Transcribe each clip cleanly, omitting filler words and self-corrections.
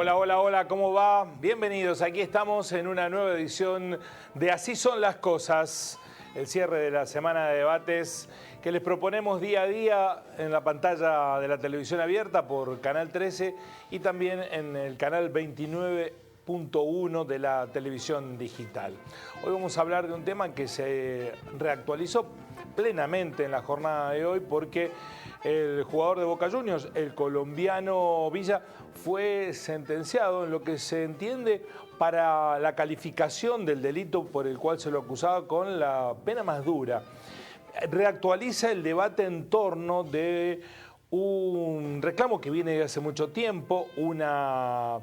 Hola, hola, hola, ¿cómo va? Bienvenidos, aquí estamos en una nueva edición de Así son las cosas, el cierre de la semana de debates que les proponemos día a día en la pantalla de la televisión abierta por Canal 13 y también en el canal 29.1 de la televisión digital. Hoy vamos a hablar de un tema que se reactualizó plenamente en la jornada de hoy porque el jugador de Boca Juniors, el colombiano Villa, fue sentenciado en lo que se entiende para la calificación del delito por el cual se lo acusaba con la pena más dura. Reactualiza el debate en torno de un reclamo que viene de hace mucho tiempo, una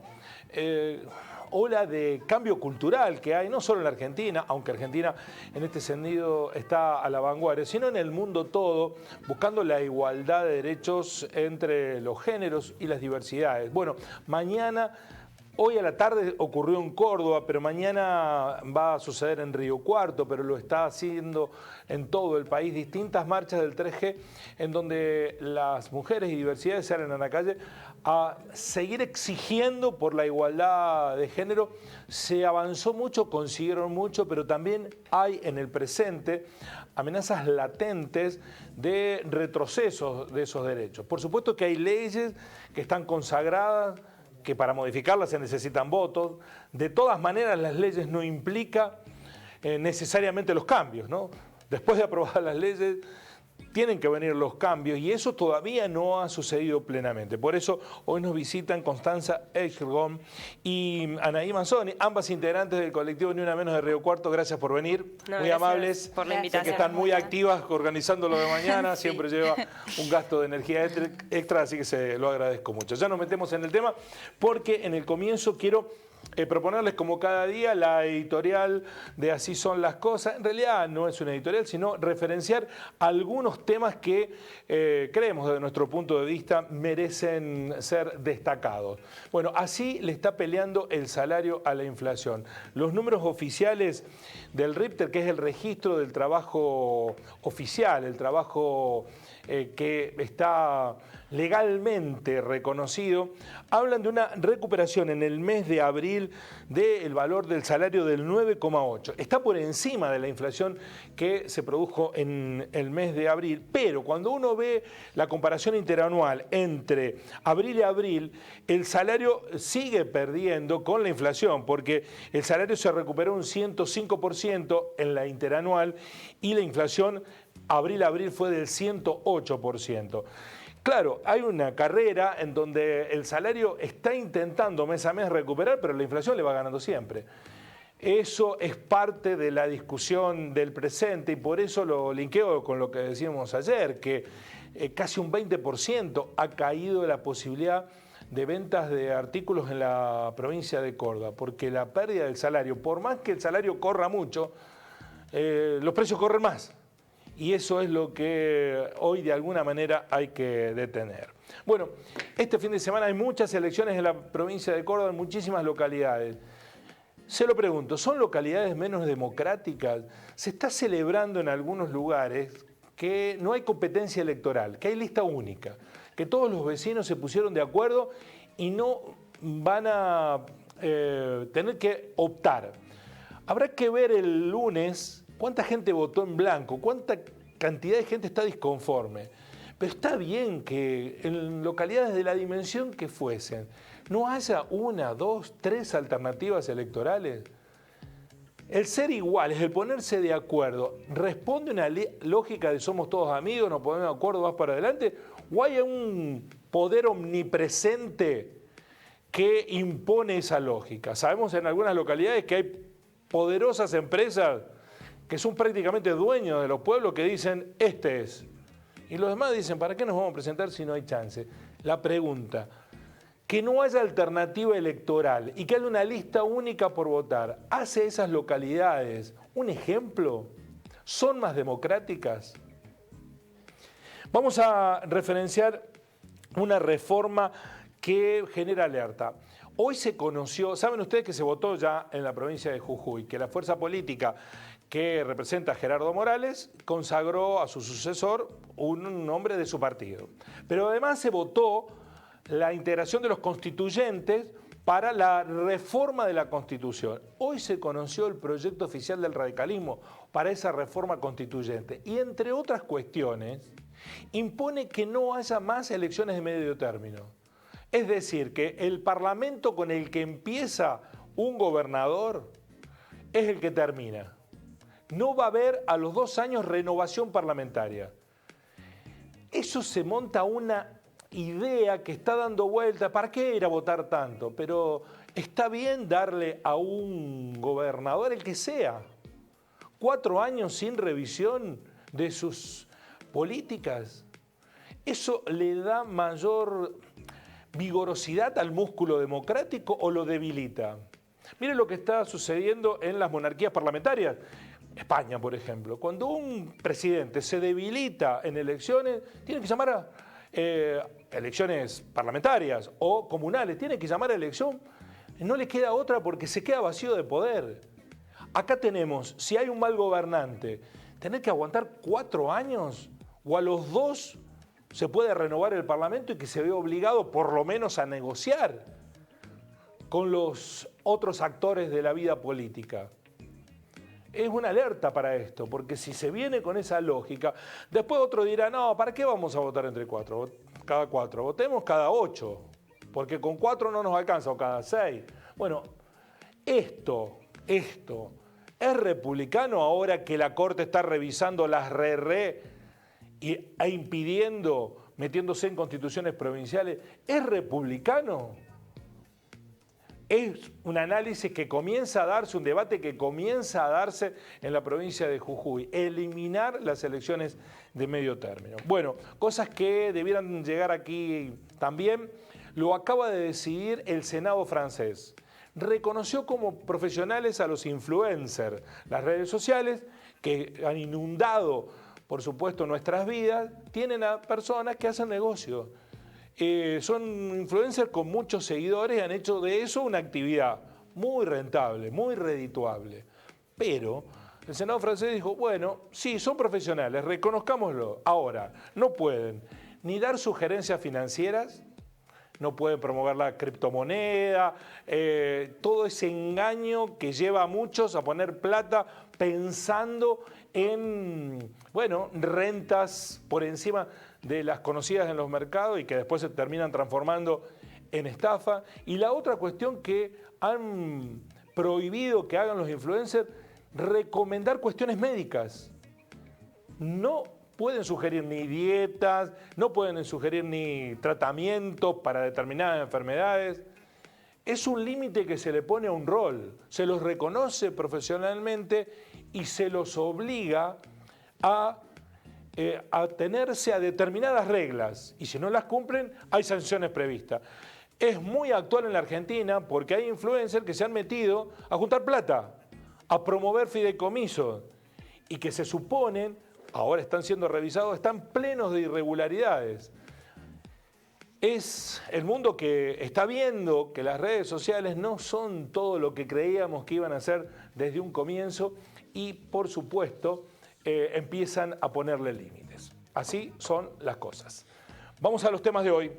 ola de cambio cultural que hay, no solo en la Argentina, aunque Argentina en este sentido está a la vanguardia, sino en el mundo todo, buscando la igualdad de derechos entre los géneros y las diversidades. Bueno, hoy a la tarde ocurrió en Córdoba, pero mañana va a suceder en Río Cuarto, pero lo está haciendo en todo el país, distintas marchas del 3G en donde las mujeres y diversidades salen a la calle a seguir exigiendo por la igualdad de género. Se avanzó mucho, consiguieron mucho, pero también hay en el presente amenazas latentes de retrocesos de esos derechos. Por supuesto que hay leyes que están consagradas, que para modificarlas se necesitan votos. De todas maneras, las leyes no implican necesariamente los cambios, ¿no? Después de aprobar las leyes, tienen que venir los cambios y eso todavía no ha sucedido plenamente. Por eso hoy nos visitan Constanza Echelgom y Anaí Manzoni, ambas integrantes del colectivo Ni Una Menos de Río Cuarto. Gracias por venir, muy amables. Por la invitación. Sé que están muy activas organizando lo de mañana, sí. Siempre lleva un gasto de energía extra, así que se lo agradezco mucho. Ya nos metemos en el tema porque en el comienzo quiero proponerles como cada día la editorial de Así son las cosas. En realidad no es una editorial, sino referenciar algunos temas que creemos desde nuestro punto de vista merecen ser destacados. Bueno, así le está peleando el salario a la inflación. Los números oficiales del RIPTER, que es el registro del trabajo oficial, el trabajo que está legalmente reconocido, hablan de una recuperación en el mes de abril del valor del salario del 9,8. Está por encima de la inflación que se produjo en el mes de abril, pero cuando uno ve la comparación interanual entre abril y abril, el salario sigue perdiendo con la inflación, porque el salario se recuperó un 105% en la interanual y la inflación abril a abril fue del 108%. Claro, hay una carrera en donde el salario está intentando mes a mes recuperar, pero la inflación le va ganando siempre. Eso es parte de la discusión del presente y por eso lo linkeo con lo que decíamos ayer, que casi un 20% ha caído la posibilidad de ventas de artículos en la provincia de Córdoba, porque la pérdida del salario, por más que el salario corra mucho, los precios corren más. Y eso es lo que hoy de alguna manera hay que detener. Bueno, este fin de semana hay muchas elecciones en la provincia de Córdoba, en muchísimas localidades. Se lo pregunto, ¿son localidades menos democráticas? Se está celebrando en algunos lugares que no hay competencia electoral, que hay lista única, que todos los vecinos se pusieron de acuerdo y no van a tener que optar. Habrá que ver el lunes cuánta gente votó en blanco, cuánta cantidad de gente está disconforme. Pero está bien que en localidades de la dimensión que fuesen no haya una, dos, tres alternativas electorales. El ser iguales, el ponerse de acuerdo, ¿responde a una lógica de somos todos amigos, nos ponemos de acuerdo, vas para adelante? ¿O hay un poder omnipresente que impone esa lógica? Sabemos en algunas localidades que hay poderosas empresas que son prácticamente dueños de los pueblos que dicen, este es. Y los demás dicen, ¿para qué nos vamos a presentar si no hay chance? La pregunta, que no haya alternativa electoral y que haya una lista única por votar, ¿hace esas localidades un ejemplo? ¿Son más democráticas? Vamos a referenciar una reforma que genera alerta. Hoy se conoció, saben ustedes que se votó ya en la provincia de Jujuy, que la fuerza política que representa a Gerardo Morales consagró a su sucesor un hombre de su partido. Pero además se votó la integración de los constituyentes para la reforma de la Constitución. Hoy se conoció el proyecto oficial del radicalismo para esa reforma constituyente y, entre otras cuestiones, impone que no haya más elecciones de medio término. Es decir, que el Parlamento con el que empieza un gobernador es el que termina. No va a haber a los 2 años renovación parlamentaria. Eso se monta una idea que está dando vuelta. ¿Para qué ir a votar tanto? Pero está bien darle a un gobernador, el que sea, 4 años sin revisión de sus políticas. ¿Eso le da mayor vigorosidad al músculo democrático o lo debilita? Miren lo que está sucediendo en las monarquías parlamentarias. España, por ejemplo. Cuando un presidente se debilita en elecciones, tiene que llamar a elecciones parlamentarias o comunales, tiene que llamar a elección. No le queda otra porque se queda vacío de poder. Acá tenemos, si hay un mal gobernante, tener que aguantar 4 años o a los 2 se puede renovar el Parlamento y que se vea obligado por lo menos a negociar con los otros actores de la vida política. Es una alerta para esto, porque si se viene con esa lógica, después otro dirá, no, ¿para qué vamos a votar cada 4? Votemos cada 8, porque con 4 no nos alcanza, o cada 6. Bueno, esto es republicano ahora que la Corte está revisando las e impidiendo, metiéndose en constituciones provinciales. ¿Es republicano? Es un análisis que comienza a darse, un debate que comienza a darse en la provincia de Jujuy. Eliminar las elecciones de medio término. Bueno, cosas que debieran llegar aquí también. Lo acaba de decidir el Senado francés. Reconoció como profesionales a los influencers, las redes sociales que han inundado, por supuesto, nuestras vidas, tienen a personas que hacen negocios. Son influencers con muchos seguidores y han hecho de eso una actividad muy rentable, muy redituable. Pero el Senado francés dijo, bueno, sí, son profesionales, reconozcámoslo. Ahora, no pueden ni dar sugerencias financieras, no pueden promover la criptomoneda, todo ese engaño que lleva a muchos a poner plata pensando en, bueno, rentas por encima de las conocidas en los mercados y que después se terminan transformando en estafa. Y la otra cuestión que han prohibido que hagan los influencers, recomendar cuestiones médicas. No pueden sugerir ni dietas, no pueden sugerir ni tratamientos para determinadas enfermedades. Es un límite que se le pone a un rol, se los reconoce profesionalmente y se los obliga a atenerse a determinadas reglas. Y si no las cumplen, hay sanciones previstas. Es muy actual en la Argentina porque hay influencers que se han metido a juntar plata, a promover fideicomisos y que se suponen, ahora están siendo revisados, están plenos de irregularidades. Es el mundo que está viendo que las redes sociales no son todo lo que creíamos que iban a ser desde un comienzo y, por supuesto, empiezan a ponerle límites. Así son las cosas. Vamos a los temas de hoy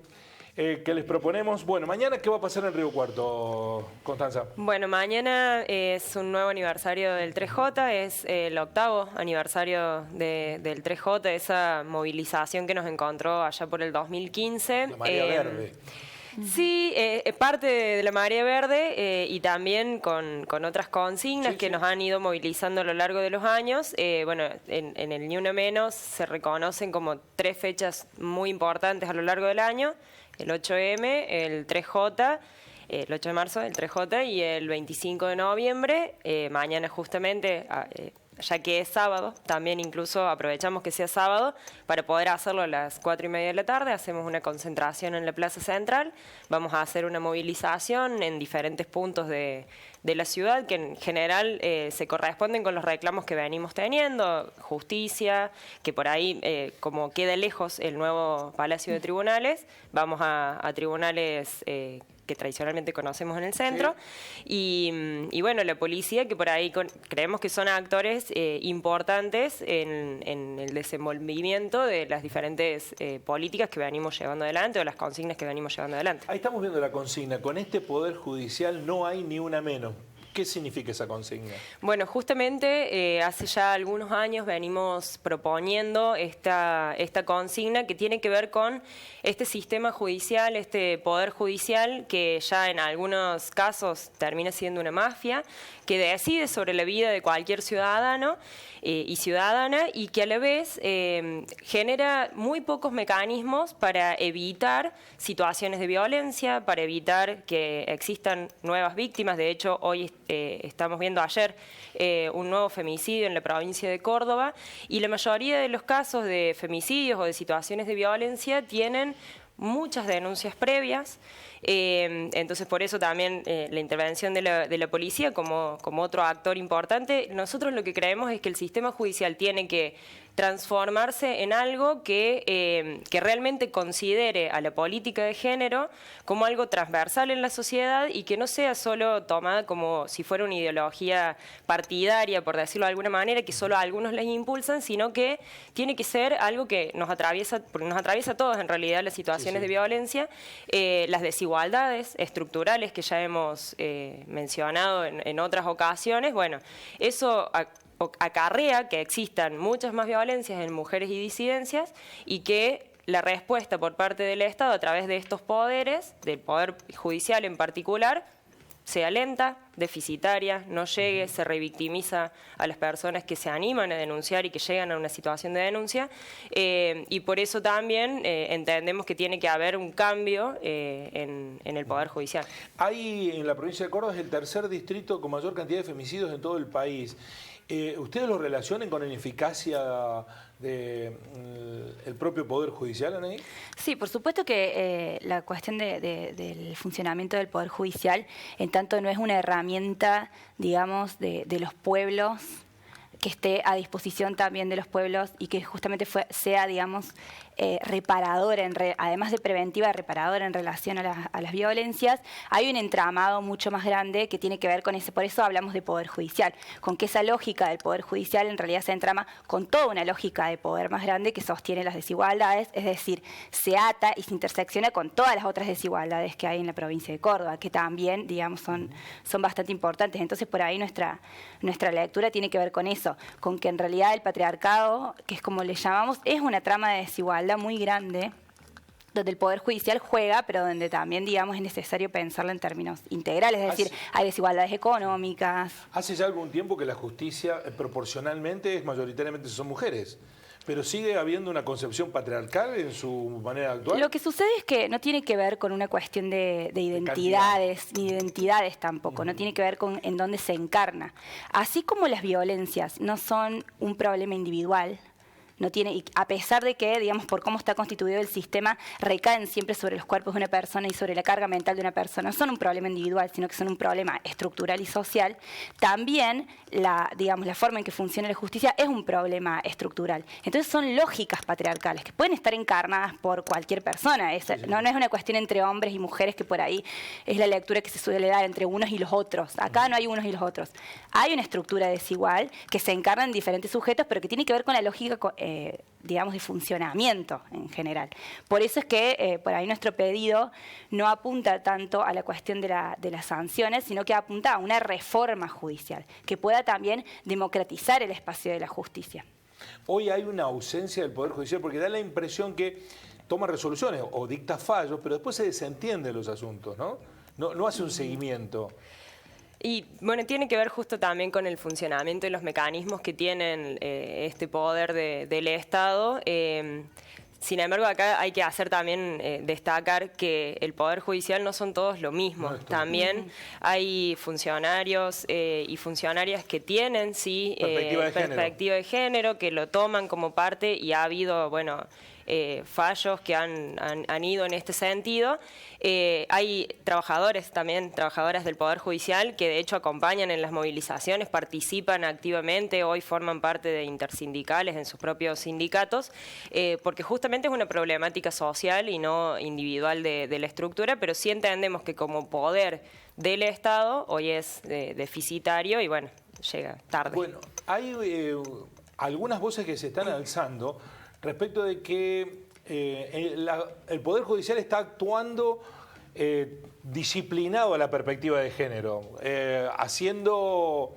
que les proponemos. Bueno, mañana, ¿qué va a pasar en Río Cuarto, Constanza? Bueno, mañana es un nuevo aniversario del 3J, es el 8º aniversario del 3J, esa movilización que nos encontró allá por el 2015. La Marea Verde. Sí, parte de la Marea Verde y también con otras consignas que nos han ido movilizando a lo largo de los años. Bueno, en el Ni Una Menos se reconocen como 3 fechas muy importantes a lo largo del año: el 8M, el 3J, el 8 de marzo, el 3J y el 25 de noviembre. Mañana justamente, ya que es sábado, también incluso aprovechamos que sea sábado para poder hacerlo a las 4:30 de la tarde. Hacemos una concentración en la Plaza Central, vamos a hacer una movilización en diferentes puntos de la ciudad que en general se corresponden con los reclamos que venimos teniendo, justicia, que por ahí como queda lejos el nuevo Palacio de Tribunales, vamos a tribunales que tradicionalmente conocemos en el centro, y bueno, la policía, que por ahí creemos que son actores importantes en el desenvolvimiento de las diferentes políticas que venimos llevando adelante o las consignas que venimos llevando adelante. Ahí estamos viendo la consigna, con este Poder Judicial no hay ni una menos. ¿Qué significa esa consigna? Bueno, justamente hace ya algunos años venimos proponiendo esta consigna que tiene que ver con este sistema judicial, este poder judicial que ya en algunos casos termina siendo una mafia, que decide sobre la vida de cualquier ciudadano y ciudadana y que a la vez genera muy pocos mecanismos para evitar situaciones de violencia, para evitar que existan nuevas víctimas. De hecho, hoy estamos viendo ayer un nuevo femicidio en la provincia de Córdoba y la mayoría de los casos de femicidios o de situaciones de violencia tienen muchas denuncias previas. Entonces, por eso también la intervención de la policía como otro actor importante. Nosotros lo que creemos es que el sistema judicial tiene que transformarse en algo que realmente considere a la política de género como algo transversal en la sociedad y que no sea solo tomada como si fuera una ideología partidaria, por decirlo de alguna manera, que solo a algunos les impulsan, sino que tiene que ser algo que nos atraviesa, porque nos atraviesa a todos en realidad las situaciones de violencia, las desigualdades estructurales que ya hemos mencionado en otras ocasiones. Bueno, eso acarrea que existan muchas más violencias en mujeres y disidencias y que la respuesta por parte del Estado a través de estos poderes, del Poder Judicial en particular, sea lenta, deficitaria, no llegue, se revictimiza a las personas que se animan a denunciar y que llegan a una situación de denuncia, y por eso también entendemos que tiene que haber un cambio en el Poder Judicial. Hay en la provincia de Córdoba es el tercer distrito con mayor cantidad de femicidios en todo el país. ¿Ustedes lo relacionan con la ineficacia del propio Poder Judicial, Anaí? Sí, por supuesto que la cuestión del funcionamiento del Poder Judicial, en tanto no es una herramienta, digamos, de los pueblos, que esté a disposición también de los pueblos y que justamente sea, digamos, reparadora, además de preventiva, reparadora en relación a las violencias. Hay un entramado mucho más grande que tiene que ver con por eso hablamos de Poder Judicial, con que esa lógica del Poder Judicial en realidad se entrama con toda una lógica de poder más grande que sostiene las desigualdades, es decir, se ata y se intersecciona con todas las otras desigualdades que hay en la provincia de Córdoba, que también, digamos, son bastante importantes. Entonces, por ahí nuestra lectura tiene que ver con eso, con que en realidad el patriarcado, que es como le llamamos, es una trama de desigualdad muy grande, donde el Poder Judicial juega, pero donde también, digamos, es necesario pensarlo en términos integrales, es decir, hay desigualdades económicas. Hace ya algún tiempo que la justicia proporcionalmente mayoritariamente son mujeres. ¿Pero sigue habiendo una concepción patriarcal en su manera de actuar? Lo que sucede es que no tiene que ver con una cuestión de identidades, ni identidades tampoco, no tiene que ver con en dónde se encarna. Así como las violencias no son un problema individual, no tiene, y a pesar de que, digamos, por cómo está constituido el sistema, recaen siempre sobre los cuerpos de una persona y sobre la carga mental de una persona. No son un problema individual, sino que son un problema estructural y social. También, digamos, la forma en que funciona la justicia es un problema estructural. Entonces son lógicas patriarcales que pueden estar encarnadas por cualquier persona. No es una cuestión entre hombres y mujeres, que por ahí es la lectura que se suele dar entre unos y los otros. Acá no hay unos y los otros. Hay una estructura desigual que se encarna en diferentes sujetos, pero que tiene que ver con la lógica digamos, de funcionamiento en general. Por eso es que por ahí nuestro pedido no apunta tanto a la cuestión de las sanciones, sino que apunta a una reforma judicial, que pueda también democratizar el espacio de la justicia. Hoy hay una ausencia del Poder Judicial porque da la impresión que toma resoluciones o dicta fallos, pero después se desentiende de los asuntos, ¿no? No hace un seguimiento. Y bueno, tiene que ver justo también con el funcionamiento y los mecanismos que tienen este poder del Estado. Sin embargo, acá hay que hacer también destacar que el Poder Judicial no son todos lo mismo. No, también hay funcionarios y funcionarias que tienen, sí, perspectiva de género, que lo toman como parte y ha habido, bueno, fallos que han ido en este sentido. Hay trabajadores también, trabajadoras del Poder Judicial, que de hecho acompañan en las movilizaciones, participan activamente, hoy forman parte de intersindicales en sus propios sindicatos, porque justamente es una problemática social y no individual de la estructura, pero sí entendemos que como poder del Estado hoy es deficitario y bueno, llega tarde. Bueno, hay algunas voces que se están alzando respecto de que el Poder Judicial está actuando disciplinado a la perspectiva de género, haciendo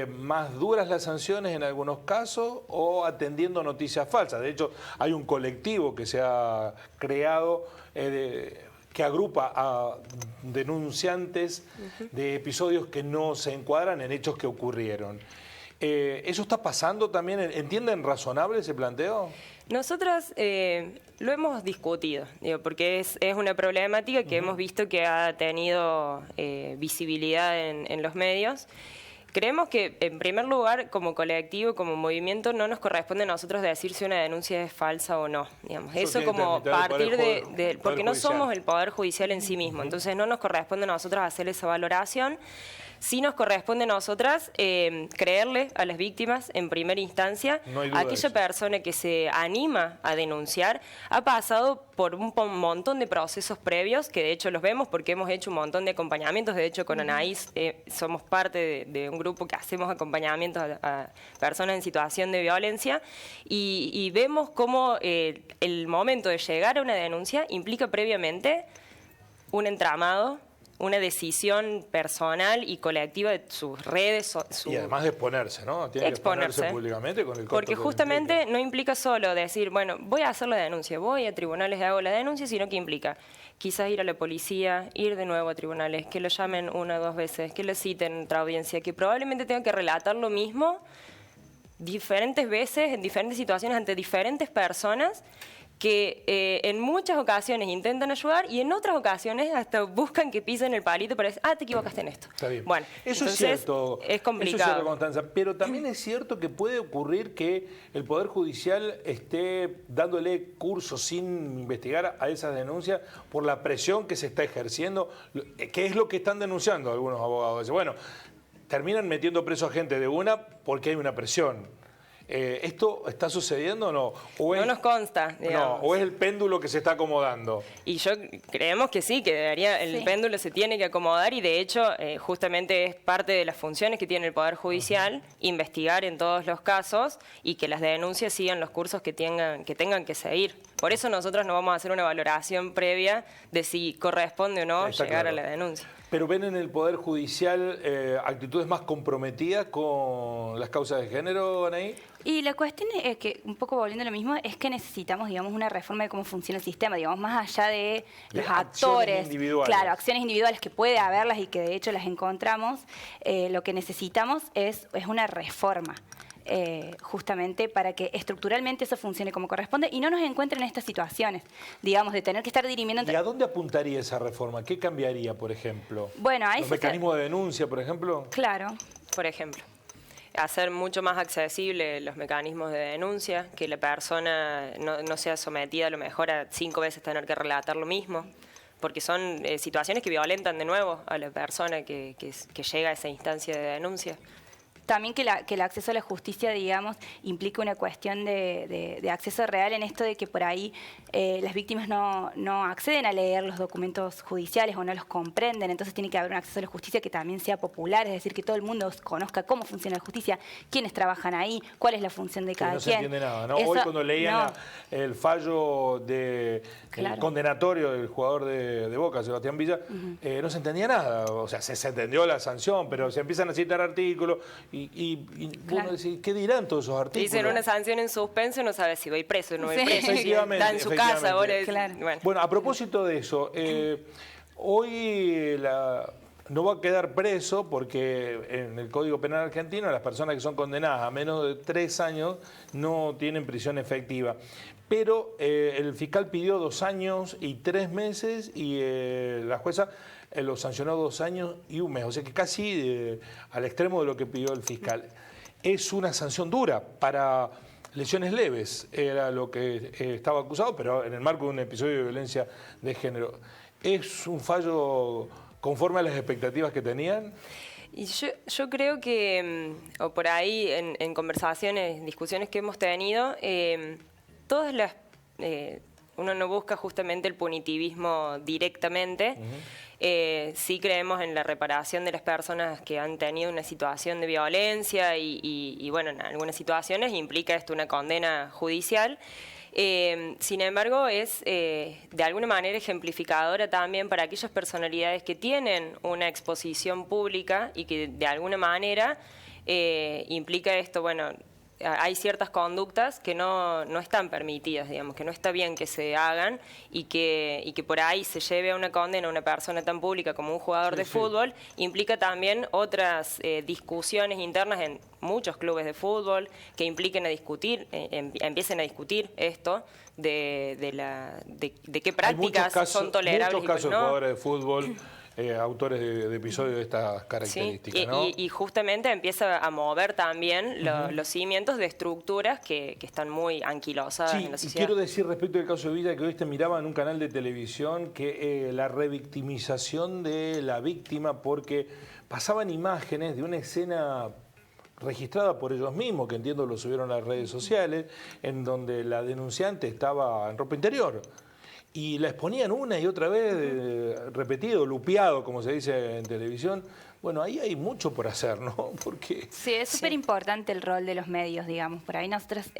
más duras las sanciones en algunos casos o atendiendo noticias falsas. De hecho, hay un colectivo que se ha creado que agrupa a denunciantes de episodios que no se encuadran en hechos que ocurrieron. ¿Eso está pasando también? ¿Entienden razonable ese planteo? Nosotras lo hemos discutido, digo, porque es una problemática que hemos visto que ha tenido visibilidad en los medios. Creemos que, en primer lugar, como colectivo, como movimiento, no nos corresponde a nosotros decir si una denuncia es falsa o no. Digamos. Eso como partir de... Porque no somos el Poder Judicial en sí mismo, entonces no nos corresponde a nosotros hacer esa valoración. Sí nos corresponde a nosotras creerle a las víctimas en primera instancia. No hay duda de aquella eso. persona que se anima a denunciar ha pasado por un montón de procesos previos, que de hecho los vemos porque hemos hecho un montón de acompañamientos. De hecho, con Anaís somos parte de un grupo que hacemos acompañamientos a personas en situación de violencia y vemos cómo el momento de llegar a una denuncia implica previamente un entramado, una decisión personal y colectiva de sus redes. Y además de exponerse, ¿no? Tiene que exponerse públicamente con el costo. Porque justamente no implica solo decir, bueno, voy a hacer la denuncia, voy a tribunales y hago la denuncia, sino que implica quizás ir a la policía, ir de nuevo a tribunales, que lo llamen 1 o 2 veces, que lo citen en otra audiencia, que probablemente tenga que relatar lo mismo diferentes veces, en diferentes situaciones, ante diferentes personas, que en muchas ocasiones intentan ayudar y en otras ocasiones hasta buscan que pisen el palito para decir, te equivocaste en esto. Está bien. Bueno, eso entonces, es cierto. Es complicado. Eso es cierto, Constanza. Pero también es cierto que puede ocurrir que el Poder Judicial esté dándole curso sin investigar a esas denuncias por la presión que se está ejerciendo, que es lo que están denunciando algunos abogados. Bueno, terminan metiendo preso a gente de una porque hay una presión. ¿Esto está sucediendo o no? ¿O no nos consta, digamos. No, ¿o es el péndulo que se está acomodando? Y yo creemos que sí, que debería, el péndulo se tiene que acomodar y de hecho justamente es parte de las funciones que tiene el Poder Judicial, investigar en todos los casos y que las denuncias sigan los cursos que tengan que seguir. Por eso nosotros no vamos a hacer una valoración previa de si corresponde o no llegar a la denuncia. ¿Pero ven en el Poder Judicial actitudes más comprometidas con las causas de género, Anaí? Y la cuestión es que, un poco volviendo a lo mismo, es que necesitamos, digamos, una reforma de cómo funciona el sistema, digamos, más allá de los actores. Individuales. Claro, acciones individuales que puede haberlas y que de hecho las encontramos. Lo que necesitamos es una reforma. Justamente para que estructuralmente eso funcione como corresponde y no nos encuentren en estas situaciones, digamos, de tener que estar dirimiendo... ¿Y a dónde apuntaría esa reforma? ¿Qué cambiaría, por ejemplo? Bueno, ahí ¿Los mecanismos de denuncia, por ejemplo? Claro. Por ejemplo, hacer mucho más accesible los mecanismos de denuncia, que la persona no sea sometida a lo mejor a 5 veces tener que relatar lo mismo, porque son situaciones que violentan de nuevo a la persona que llega a esa instancia de denuncia. También que el acceso a la justicia, digamos, implica una cuestión de acceso real en esto de que por ahí las víctimas no acceden a leer los documentos judiciales o no los comprenden, entonces tiene que haber un acceso a la justicia que también sea popular, es decir, que todo el mundo conozca cómo funciona la justicia, quiénes trabajan ahí, cuál es la función de cada quien. No se entiende nada, ¿no? Eso, hoy cuando leían el fallo el condenatorio del jugador de Boca, Sebastián Villa, no se entendía nada, o sea, se entendió la sanción, pero se empiezan a citar artículos y bueno, ¿qué dirán todos esos artículos? Dicen una sanción en suspenso y no sabe si voy preso o no voy preso. Efectivamente, está en su casa ahora. Bueno, a propósito de eso, hoy no va a quedar preso porque en el Código Penal argentino las personas que son condenadas a menos de 3 años no tienen prisión efectiva. Pero el fiscal pidió 2 años y 3 meses y la jueza lo sancionó 2 años y 1 mes, o sea que casi al extremo de lo que pidió el fiscal. Es una sanción dura para lesiones leves era lo que estaba acusado, pero en el marco de un episodio de violencia de género. ¿Es un fallo conforme a las expectativas que tenían? Y yo creo que, o por ahí en conversaciones, discusiones que hemos tenido, todas las... uno no busca justamente el punitivismo directamente. Sí creemos en la reparación de las personas que han tenido una situación de violencia y bueno, en algunas situaciones implica esto una condena judicial. Sin embargo, es de alguna manera ejemplificadora también para aquellas personalidades que tienen una exposición pública y que de alguna manera implica esto, bueno, hay ciertas conductas que no están permitidas, digamos, que no está bien que se hagan y que por ahí se lleve a una condena a una persona tan pública como un jugador de fútbol, implica también otras discusiones internas en muchos clubes de fútbol que impliquen a discutir, empiecen a discutir esto de qué prácticas son tolerables. Muchos casos de jugadores de fútbol. Autores de episodios de estas características, sí, ¿no? Y justamente empieza a mover también los cimientos de estructuras que están muy anquilosadas en la sociedad. Y quiero decir respecto del caso de Villa que hoy te miraba en un canal de televisión que la revictimización de la víctima, porque pasaban imágenes de una escena registrada por ellos mismos, que entiendo lo subieron a las redes sociales, en donde la denunciante estaba en ropa interior. Y la exponían una y otra vez, repetido, lupeado, como se dice en televisión. Bueno, ahí hay mucho por hacer, ¿no? Porque... Sí, es súper importante el rol de los medios, digamos. Por ahí nosotros,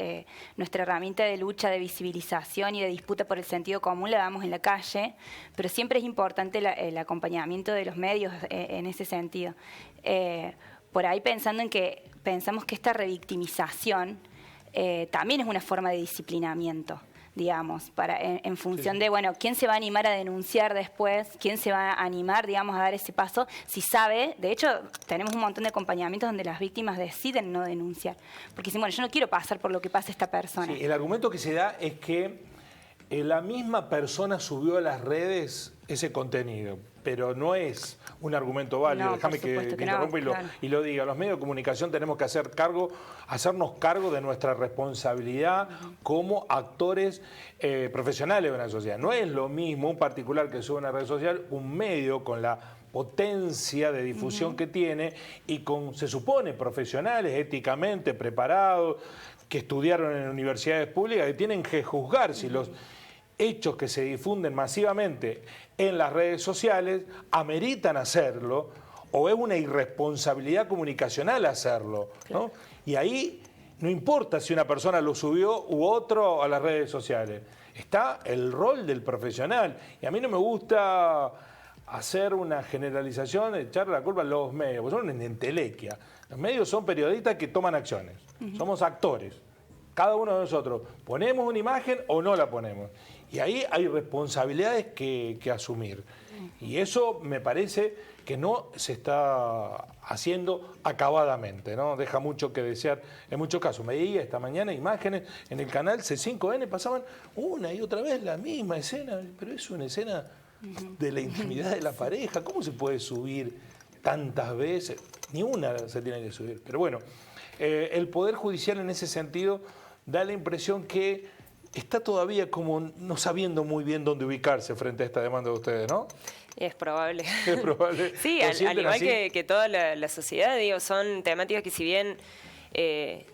nuestra herramienta de lucha, de visibilización y de disputa por el sentido común la damos en la calle, pero siempre es importante el acompañamiento de los medios en ese sentido. Por ahí pensamos que esta revictimización también es una forma de disciplinamiento, digamos, en función de, bueno, ¿quién se va a animar a denunciar después? ¿Quién se va a animar, digamos, a dar ese paso? Si sabe, de hecho, tenemos un montón de acompañamientos donde las víctimas deciden no denunciar. Porque dicen, bueno, yo no quiero pasar por lo que pasa esta persona. Sí, el argumento que se da es que la misma persona subió a las redes ese contenido, pero no es un argumento válido. No, déjame que interrumpa y lo diga. Los medios de comunicación tenemos que hacernos cargo de nuestra responsabilidad como actores profesionales de una sociedad. No es lo mismo un particular que sube a una red social, un medio con la potencia de difusión que tiene y con, se supone, profesionales éticamente preparados, que estudiaron en universidades públicas, que tienen que juzgar si los hechos que se difunden masivamente en las redes sociales ameritan hacerlo o es una irresponsabilidad comunicacional hacerlo, ¿no? Y ahí no importa si una persona lo subió u otro a las redes sociales, está el rol del profesional. Y a mí no me gusta hacer una generalización, echarle la culpa a los medios, porque son una entelequia. Los medios son periodistas que toman acciones, somos actores. Cada uno de nosotros ponemos una imagen o no la ponemos. Y ahí hay responsabilidades que asumir. Y eso me parece que no se está haciendo acabadamente, ¿no? Deja mucho que desear en muchos casos. Me veía esta mañana imágenes en el canal C5N, pasaban una y otra vez la misma escena, pero es una escena de la intimidad de la pareja. ¿Cómo se puede subir tantas veces? Ni una se tiene que subir. Pero bueno, el Poder Judicial en ese sentido da la impresión que está todavía como no sabiendo muy bien dónde ubicarse frente a esta demanda de ustedes, ¿no? Es probable. Es probable. Sí, al igual que toda la sociedad, digo, son temáticas que si bien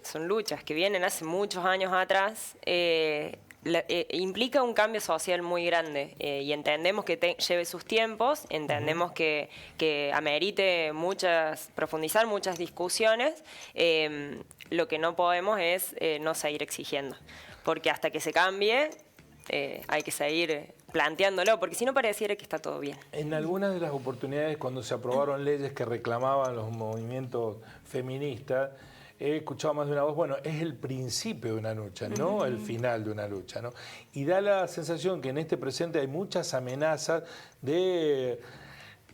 son luchas que vienen hace muchos años atrás, implica un cambio social muy grande y entendemos que lleve sus tiempos, entendemos que amerite profundizar muchas discusiones. Lo que no podemos es no seguir exigiendo, porque hasta que se cambie hay que seguir planteándolo, porque si no pareciera que está todo bien. En algunas de las oportunidades cuando se aprobaron leyes que reclamaban los movimientos feministas, he escuchado más de una voz, bueno, es el principio de una lucha, no el final de una lucha, ¿no? Y da la sensación que en este presente hay muchas amenazas de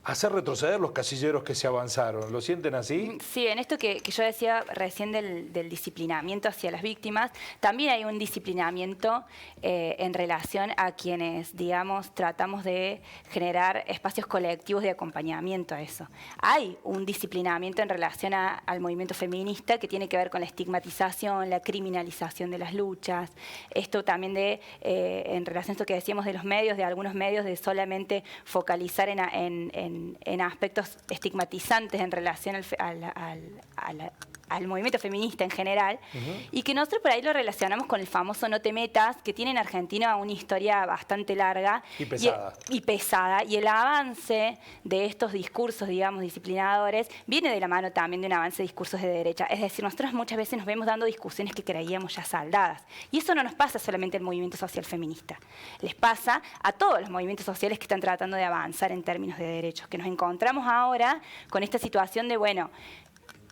hacer retroceder los casilleros que se avanzaron. ¿Lo sienten así? Sí, en esto que yo decía recién del disciplinamiento hacia las víctimas, también hay un disciplinamiento en relación a quienes, digamos, tratamos de generar espacios colectivos de acompañamiento a eso. Hay un disciplinamiento en relación al movimiento feminista que tiene que ver con la estigmatización, la criminalización de las luchas, esto también en relación a esto que decíamos de los medios, de algunos medios, de solamente focalizar en aspectos estigmatizantes en relación al movimiento feminista en general, y que nosotros por ahí lo relacionamos con el famoso no te metas, que tiene en Argentina una historia bastante larga y pesada. Y pesada, y el avance de estos discursos, digamos, disciplinadores, viene de la mano también de un avance de discursos de derecha. Es decir, nosotros muchas veces nos vemos dando discusiones que creíamos ya saldadas, y eso no nos pasa solamente al movimiento social feminista, les pasa a todos los movimientos sociales que están tratando de avanzar en términos de derechos, que nos encontramos ahora con esta situación de, bueno,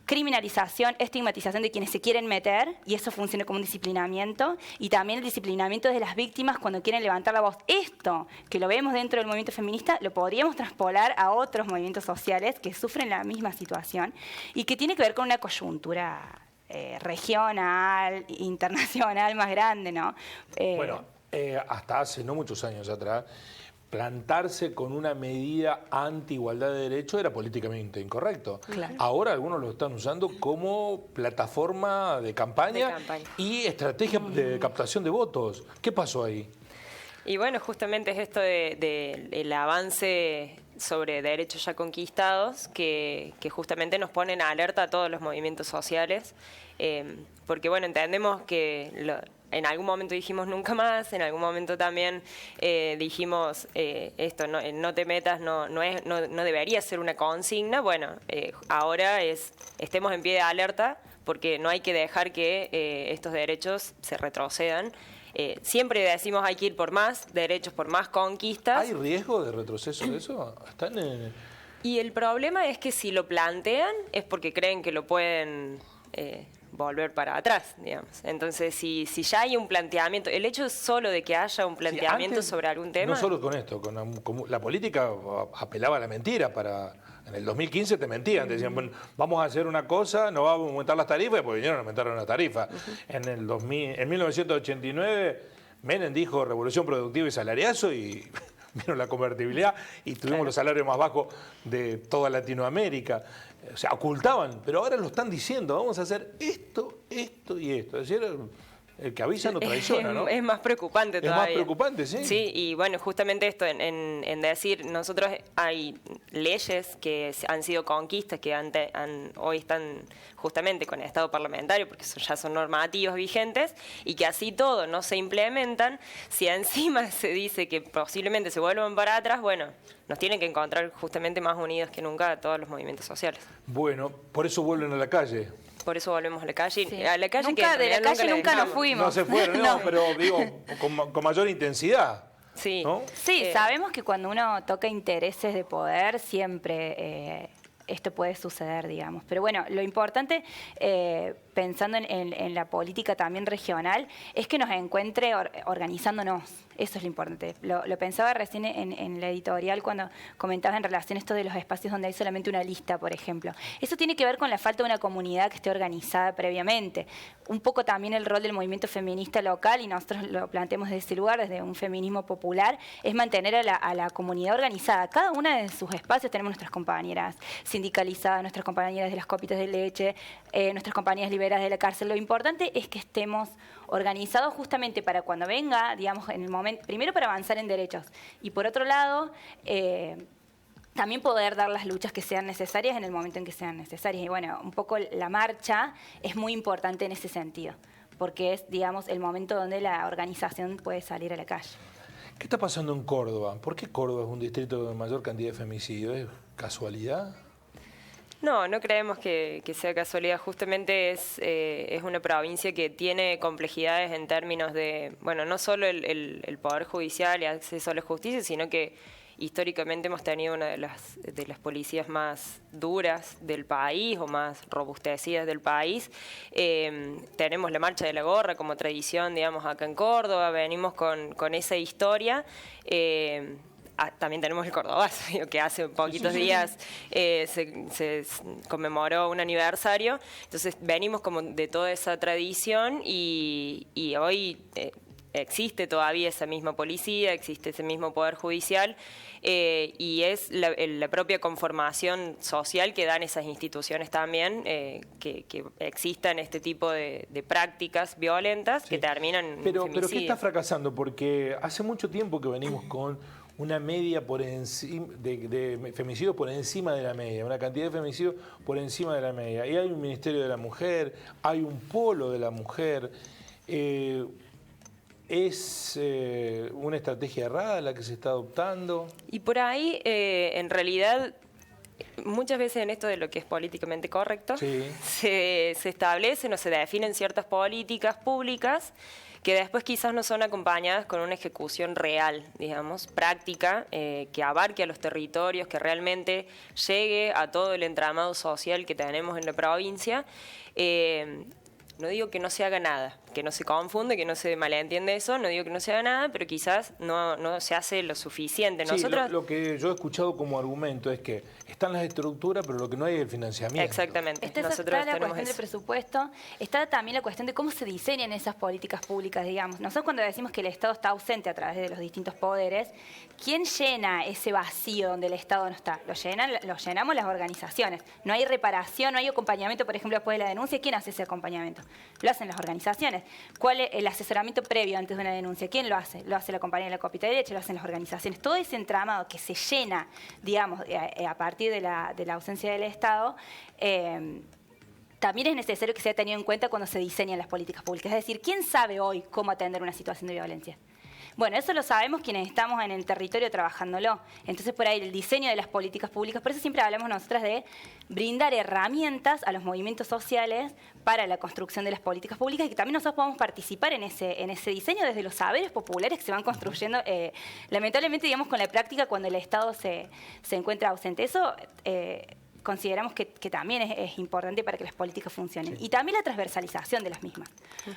criminalización, estigmatización de quienes se quieren meter, y eso funciona como un disciplinamiento, y también el disciplinamiento de las víctimas cuando quieren levantar la voz. Esto, que lo vemos dentro del movimiento feminista, lo podríamos traspolar a otros movimientos sociales que sufren la misma situación y que tiene que ver con una coyuntura regional, internacional más grande, ¿no? Bueno, hasta hace no muchos años atrás, plantarse con una medida anti-igualdad de derechos era políticamente incorrecto. Claro. Ahora algunos lo están usando como plataforma de campaña, y estrategia de captación de votos. ¿Qué pasó ahí? Y bueno, justamente es esto del avance sobre derechos ya conquistados que justamente nos ponen a alerta a todos los movimientos sociales, porque bueno, entendemos que en algún momento dijimos nunca más, en algún momento también dijimos esto, no te metas, no debería ser una consigna. Bueno, ahora estemos en pie de alerta, porque no hay que dejar que estos derechos se retrocedan. Siempre decimos hay que ir por más derechos, por más conquistas. ¿Hay riesgo de retroceso de eso? Y el problema es que si lo plantean es porque creen que lo pueden volver para atrás, digamos. Entonces, si ya hay un planteamiento, el hecho solo de que haya un planteamiento sobre algún tema... No solo con esto, la política apelaba a la mentira. En el 2015 te mentían, te decían, bueno, vamos a hacer una cosa, no vamos a aumentar las tarifas, porque vinieron a aumentar las tarifas. En 1989, Menem dijo revolución productiva y salariazo, y vino la convertibilidad, y tuvimos los salarios más bajos de toda Latinoamérica. O sea, ocultaban, pero ahora lo están diciendo, vamos a hacer esto, esto y esto. Es decir, el que avisa no traiciona, ¿no? Es más preocupante todavía. Es más preocupante, sí. Sí, y bueno, justamente esto, en decir, nosotros hay leyes que han sido conquistas, que hoy están justamente con el Estado parlamentario, porque ya son normativos vigentes, y que así todo no se implementan. Si encima se dice que posiblemente se vuelvan para atrás, bueno, nos tienen que encontrar justamente más unidos que nunca a todos los movimientos sociales. Bueno, por eso vuelven a la calle. Por eso volvemos a la calle. Sí. A la calle nunca, de la calle nunca nos fuimos. No se fueron, no, pero digo, con mayor intensidad. Sí, ¿no? Sí, sabemos que cuando uno toca intereses de poder, siempre esto puede suceder, digamos. Pero bueno, lo importante, pensando en la política también regional, es que nos encuentre organizándonos. Eso es lo importante. Lo pensaba recién en la editorial cuando comentabas en relación a esto de los espacios donde hay solamente una lista, por ejemplo. Eso tiene que ver con la falta de una comunidad que esté organizada previamente. Un poco también el rol del movimiento feminista local, y nosotros lo planteamos desde ese lugar, desde un feminismo popular, es mantener a la comunidad organizada. Cada una de sus espacios tenemos nuestras compañeras sindicalizadas, nuestras compañeras de las copitas de leche, nuestras compañeras liberadas de la cárcel. Lo importante es que estemos organizados justamente para cuando venga, digamos, en el momento, primero para avanzar en derechos, y por otro lado, también poder dar las luchas que sean necesarias en el momento en que sean necesarias. Y bueno, un poco la marcha es muy importante en ese sentido, porque es, digamos, el momento donde la organización puede salir a la calle. ¿Qué está pasando en Córdoba? ¿Por qué Córdoba es un distrito de mayor cantidad de femicidios? ¿Es casualidad? No creemos que sea casualidad. Justamente es una provincia que tiene complejidades en términos de, bueno, no solo el Poder Judicial y acceso a la justicia, sino que históricamente hemos tenido una de las policías más duras del país o más robustecidas del país. Tenemos la Marcha de la Gorra como tradición, digamos, acá en Córdoba. Venimos con esa historia. también tenemos el Cordobazo, digo, que hace poquitos días se conmemoró un aniversario. Entonces venimos como de toda esa tradición y hoy existe todavía esa misma policía, existe ese mismo poder judicial y es la propia conformación social que dan esas instituciones también que existan este tipo de prácticas violentas que terminan en Pero ¿qué femicidio. está fracasando? Porque hace mucho tiempo que venimos con una media por encima de femicidios por encima de la media, una cantidad de femicidios por encima de la media. Y hay un Ministerio de la Mujer, hay un polo de la mujer. ¿Es una estrategia errada la que se está adoptando? Y por ahí, en realidad, muchas veces en esto de lo que es políticamente correcto, Sí. se establecen o se definen ciertas políticas públicas que después quizás no son acompañadas con una ejecución real, digamos, práctica, que abarque a los territorios, que realmente llegue a todo el entramado social que tenemos en la provincia. No digo que no se haga nada, que no se confunde, que no se malentiende eso, no digo que no se haga nada, pero quizás no se hace lo suficiente. Sí, Nosotros... lo que yo he escuchado como argumento es que están las estructuras, pero lo que no hay es el financiamiento. Exactamente. Está Nosotros la tenemos cuestión del eso. presupuesto, está también la cuestión de cómo se diseñan esas políticas públicas, digamos. Nosotros cuando decimos que el Estado está ausente a través de los distintos poderes, ¿quién llena ese vacío donde el Estado no está? Lo llenamos las organizaciones. No hay reparación, no hay acompañamiento, por ejemplo, después de la denuncia. ¿Quién hace ese acompañamiento? Lo hacen las organizaciones. ¿Cuál es el asesoramiento previo antes de una denuncia? ¿Quién lo hace? Lo hace la compañía de la Copita de Derecho, lo hacen las organizaciones. Todo ese entramado que se llena, digamos, a partir de la ausencia del Estado, también es necesario que sea tenido en cuenta cuando se diseñan las políticas públicas. Es decir, ¿quién sabe hoy cómo atender una situación de violencia? Bueno, eso lo sabemos quienes estamos en el territorio trabajándolo. Entonces, por ahí, el diseño de las políticas públicas, por eso siempre hablamos nosotras de brindar herramientas a los movimientos sociales para la construcción de las políticas públicas y que también nosotros podamos participar en ese diseño desde los saberes populares que se van construyendo, lamentablemente, digamos, con la práctica cuando el Estado se encuentra ausente. Eso... consideramos que también es importante para que las políticas funcionen. Sí. Y también la transversalización de las mismas.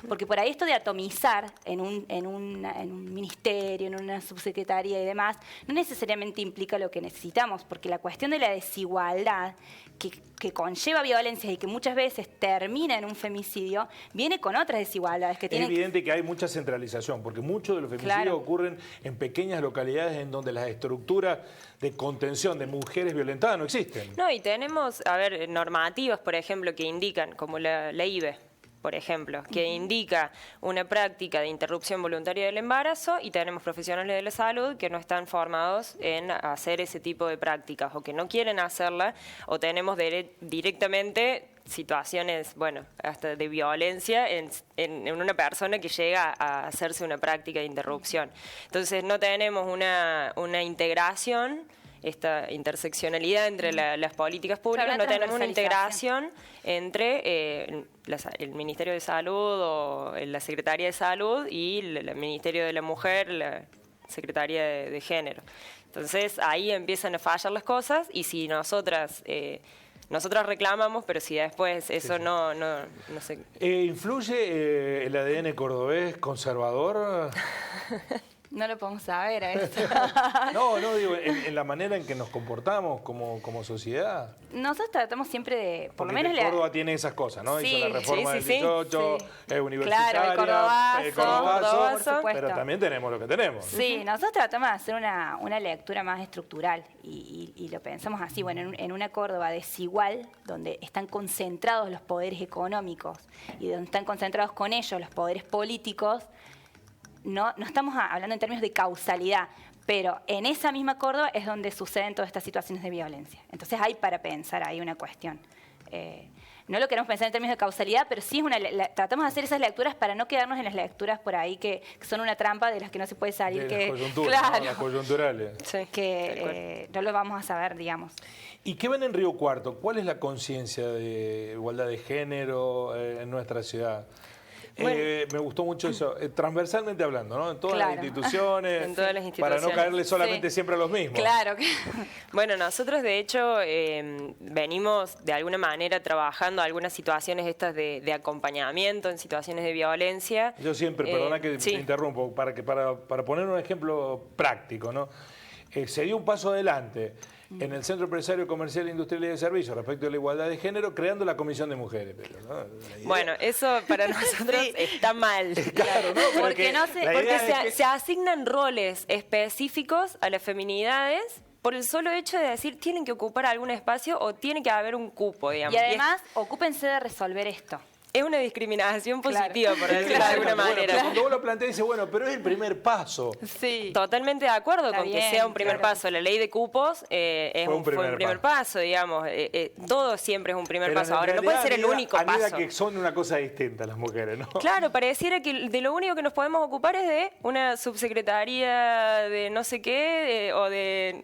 Porque por ahí esto de atomizar en un ministerio, en una subsecretaría y demás, no necesariamente implica lo que necesitamos, porque la cuestión de la desigualdad que conlleva violencias y que muchas veces termina en un femicidio, viene con otras desigualdades que tienen... Es evidente que hay mucha centralización, porque muchos de los femicidios ocurren en pequeñas localidades en donde las estructuras de contención de mujeres violentadas no existen. No, y tenemos, a ver, normativas, por ejemplo, que indican, como la IVE, por ejemplo, que indica una práctica de interrupción voluntaria del embarazo y tenemos profesionales de la salud que no están formados en hacer ese tipo de prácticas o que no quieren hacerla o tenemos directamente situaciones, bueno, hasta de violencia en una persona que llega a hacerse una práctica de interrupción. Entonces no tenemos una integración, esta interseccionalidad entre las políticas públicas, no tenemos una integración entre el Ministerio de Salud o la Secretaría de Salud y el Ministerio de la Mujer, la Secretaría de Género. Entonces ahí empiezan a fallar las cosas y si nosotras reclamamos, pero si después eso no sé. ¿Influye el ADN cordobés conservador? No lo podemos saber a esto. No, digo, en la manera en que nos comportamos como sociedad. Nosotros tratamos siempre de, por lo Porque menos... Córdoba tiene esas cosas, ¿no? Sí, hizo la reforma del 18, es universitaria, claro, el Cordobazo, por supuesto. Pero también tenemos lo que tenemos. Sí, nosotros tratamos de hacer una lectura más estructural y lo pensamos así, bueno, en una Córdoba desigual, donde están concentrados los poderes económicos y donde están concentrados con ellos los poderes políticos. No estamos hablando en términos de causalidad, pero en esa misma Córdoba es donde suceden todas estas situaciones de violencia. Entonces hay para pensar ahí una cuestión. No lo queremos pensar en términos de causalidad, pero sí tratamos de hacer esas lecturas para no quedarnos en las lecturas por ahí que son una trampa de las que no se puede salir. De las coyunturas, claro, ¿no? Las coyunturales. Sí, que no lo vamos a saber, digamos. ¿Y qué ven en Río Cuarto? ¿Cuál es la conciencia de igualdad de género en nuestra ciudad? Bueno, me gustó mucho eso, transversalmente hablando, ¿no? En todas las instituciones, en todas las instituciones, para no caerle solamente siempre a los mismos. Claro. Bueno, nosotros de hecho venimos de alguna manera trabajando algunas situaciones estas de acompañamiento en situaciones de violencia. Yo siempre, perdona que te interrumpo, para poner un ejemplo práctico, ¿no? se dio un paso adelante en el Centro Empresario Comercial, Industrial y de Servicios respecto a la igualdad de género, creando la Comisión de Mujeres. Pero, ¿no? Bueno, eso para nosotros está mal. Claro, ¿no? Porque se asignan roles específicos a las feminidades por el solo hecho de decir tienen que ocupar algún espacio o tiene que haber un cupo, digamos. Y además, ocúpense de resolver esto. Es una discriminación positiva, por decirlo de alguna manera. Bueno, cuando vos lo planteás, dice, bueno, pero es el primer paso. Sí, totalmente de acuerdo Está con bien, que sea un primer claro. paso. La ley de cupos fue un primer paso, digamos. Todo siempre es un primer paso. Ahora, no puede ser el único paso. Que son una cosa distinta las mujeres, ¿no? Claro, pareciera que de lo único que nos podemos ocupar es de una subsecretaría de no sé qué, o de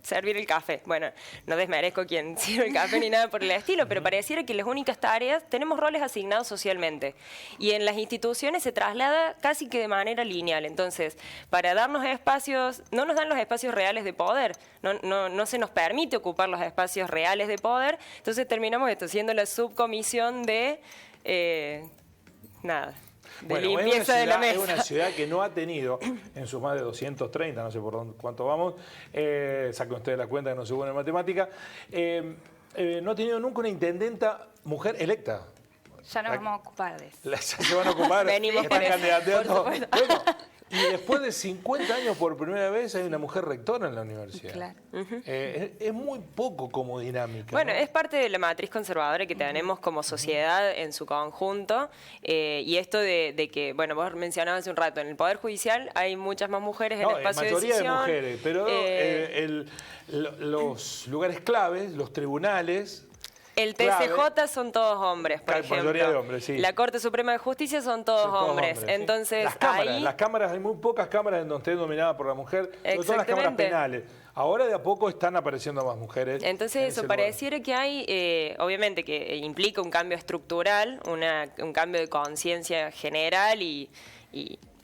servir el café. Bueno, no desmerezco quien sirve el café ni nada por el estilo, pero pareciera que las únicas tareas, tenemos roles asignados socialmente y en las instituciones se traslada casi que de manera lineal. Entonces, para darnos espacios, no nos dan los espacios reales de poder, no se nos permite ocupar los espacios reales de poder, entonces terminamos siendo la subcomisión de nada. De limpieza de la mesa. Es una ciudad que no ha tenido, en sus más de 230, no sé por cuánto vamos, saquen ustedes la cuenta que no se buena en matemática, no ha tenido nunca una intendenta mujer electa. Ya nos vamos a ocupar de eso. Ya se van a ocupar, Venimos están por eso, candidateando. por supuesto. Bueno, y después de 50 años por primera vez hay una mujer rectora en la universidad. Claro. Es muy poco como dinámica. Bueno, ¿no? es parte de la matriz conservadora que tenemos como sociedad en su conjunto, y esto de que, bueno, vos mencionabas hace un rato, en el Poder Judicial hay muchas más mujeres en el espacio de decisión. Mayoría de mujeres, pero los lugares claves, los tribunales... El TCJ son todos hombres, por ejemplo. Mayoría de hombres, sí. La Corte Suprema de Justicia son todos hombres. Entonces, sí. Las cámaras, hay muy pocas cámaras en donde esté dominada por la mujer, sobre todo las cámaras penales. Ahora de a poco están apareciendo más mujeres. Entonces eso, pareciera que hay, obviamente que implica un cambio estructural, un cambio de conciencia general y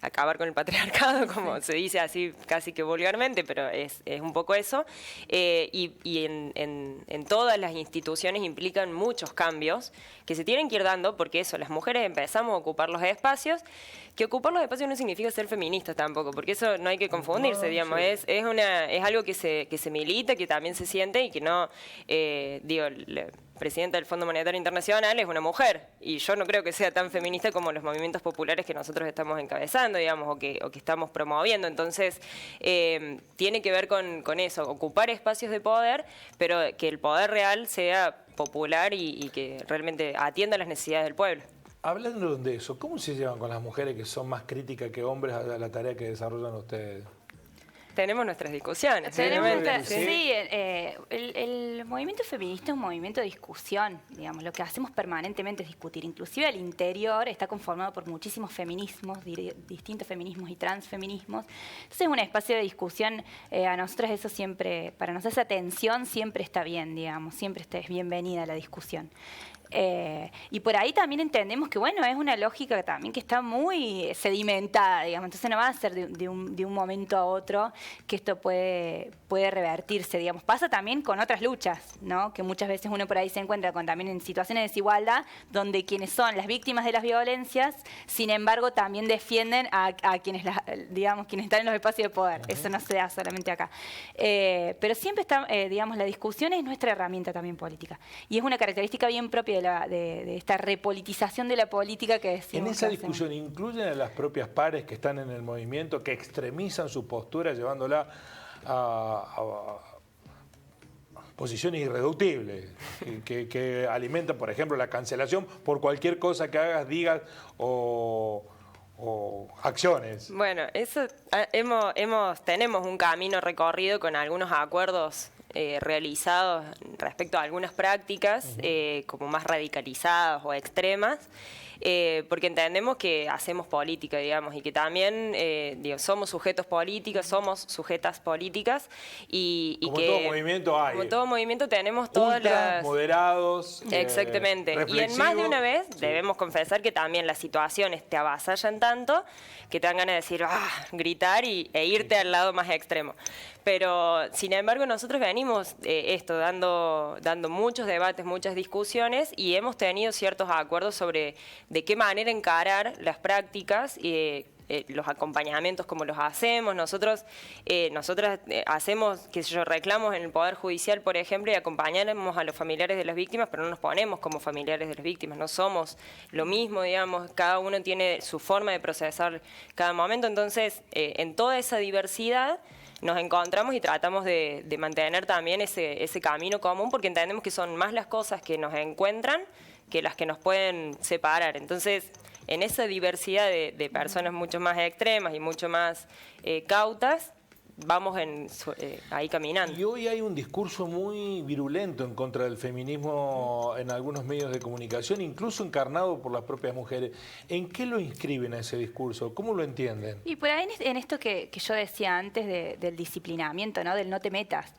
acabar con el patriarcado, como se dice así casi que vulgarmente, pero es un poco eso. Y en todas las instituciones implican muchos cambios que se tienen que ir dando, porque eso, las mujeres empezamos a ocupar los espacios, que ocupar los espacios no significa ser feministas tampoco, porque eso no hay que confundirse, digamos, sí. Es algo que se milita, que también se siente y que no, la presidenta del Fondo Monetario Internacional es una mujer, y yo no creo que sea tan feminista como los movimientos populares que nosotros estamos encabezando, digamos, o que estamos promoviendo. Entonces, tiene que ver con eso, ocupar espacios de poder, pero que el poder real sea popular y que realmente atienda las necesidades del pueblo. Hablando de eso, ¿cómo se llevan con las mujeres que son más críticas que hombres a la tarea que desarrollan ustedes? Tenemos nuestras discusiones. El movimiento feminista es un movimiento de discusión, digamos, lo que hacemos permanentemente es discutir, inclusive al interior está conformado por muchísimos feminismos, distintos feminismos y transfeminismos, entonces es un espacio de discusión, a nosotros eso siempre, para nosotros esa tensión siempre está bien, digamos, siempre es bienvenida la discusión. Y por ahí también entendemos que, bueno, es una lógica también que está muy sedimentada, digamos, entonces no va a ser de un momento a otro que esto puede revertirse, digamos. Pasa también con otras luchas, ¿no? Que muchas veces uno por ahí se encuentra también en situaciones de desigualdad, donde quienes son las víctimas de las violencias, sin embargo, también defienden a quienes, quienes están en los espacios de poder. Eso no se da solamente acá. Pero siempre está, la discusión es nuestra herramienta también política. Y es una característica bien propia de esta repolitización de la política que decimos. En esa discusión incluyen a las propias pares que están en el movimiento, que extremizan su postura llevándola a posiciones irreductibles, que alimentan, por ejemplo, la cancelación por cualquier cosa que hagas, digas o acciones. Bueno, eso tenemos un camino recorrido con algunos acuerdos realizados respecto a algunas prácticas como más radicalizadas o extremas, porque entendemos que hacemos política, digamos, y que también somos sujetos políticos, somos sujetas políticas y como que todo movimiento hay. Como todo movimiento tenemos todas las moderados. Exactamente. Y en más de una vez debemos confesar que también las situaciones te avasallan tanto que te dan ganas de decir, gritar e irte al lado más extremo. Pero, sin embargo, nosotros venimos dando muchos debates, muchas discusiones y hemos tenido ciertos acuerdos sobre de qué manera encarar las prácticas los acompañamientos como los hacemos. Nosotras hacemos, qué sé yo, reclamos en el Poder Judicial, por ejemplo, y acompañamos a los familiares de las víctimas, pero no nos ponemos como familiares de las víctimas, no somos lo mismo, digamos, cada uno tiene su forma de procesar cada momento. Entonces, en toda esa diversidad nos encontramos y tratamos de mantener también ese camino común, porque entendemos que son más las cosas que nos encuentran que las que nos pueden separar. Entonces, en esa diversidad de personas mucho más extremas y mucho más cautas, vamos ahí caminando. Y hoy hay un discurso muy virulento en contra del feminismo en algunos medios de comunicación, incluso encarnado por las propias mujeres. ¿En qué lo inscriben a ese discurso? ¿Cómo lo entienden? Y por ahí en esto que yo decía antes del disciplinamiento, ¿no? Del no te metas.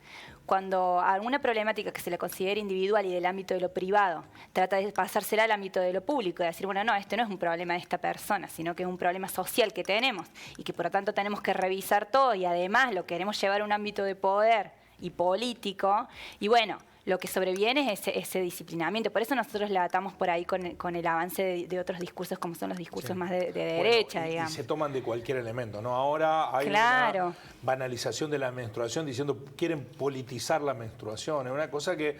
Cuando alguna problemática que se le considera individual y del ámbito de lo privado trata de pasársela al ámbito de lo público y decir, bueno, no, este no es un problema de esta persona, sino que es un problema social que tenemos y que por lo tanto tenemos que revisar todo y además lo queremos llevar a un ámbito de poder y político, y bueno, lo que sobreviene es ese disciplinamiento. Por eso nosotros la atamos por ahí con el avance de otros discursos, como son los discursos más de derecha, digamos. Y se toman de cualquier elemento, ¿no? Ahora hay una banalización de la menstruación, diciendo quieren politizar la menstruación. Es una cosa que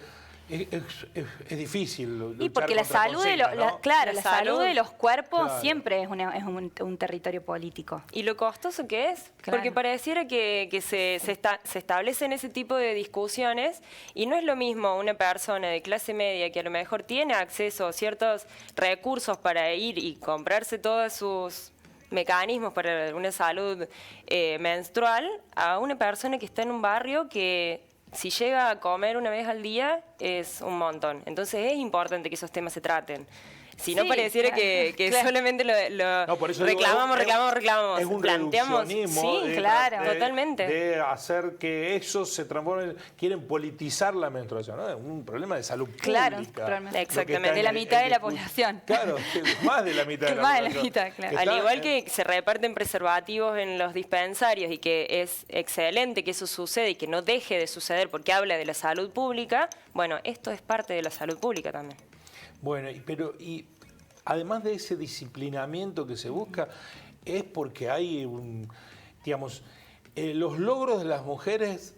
es difícil. Y porque la salud, la salud de los cuerpos siempre es un territorio político. Y lo costoso que es, porque pareciera que se establecen ese tipo de discusiones y no es lo mismo una persona de clase media que a lo mejor tiene acceso a ciertos recursos para ir y comprarse todos sus mecanismos para una salud menstrual, a una persona que está en un barrio que si llega a comer una vez al día es un montón. Entonces es importante que esos temas se traten. Si no pareciera que solamente lo reclamamos. Es un planteamos, totalmente. De hacer que eso se transforme, quieren politizar la menstruación, ¿no? Es un problema de salud pública. Claro, exactamente, de la mitad de la población. Claro, más de la mitad de la población. Al igual que se reparten preservativos en los dispensarios y que es excelente que eso suceda y que no deje de suceder porque habla de la salud pública, bueno, esto es parte de la salud pública también. Bueno, pero además de ese disciplinamiento que se busca, es porque hay los logros de las mujeres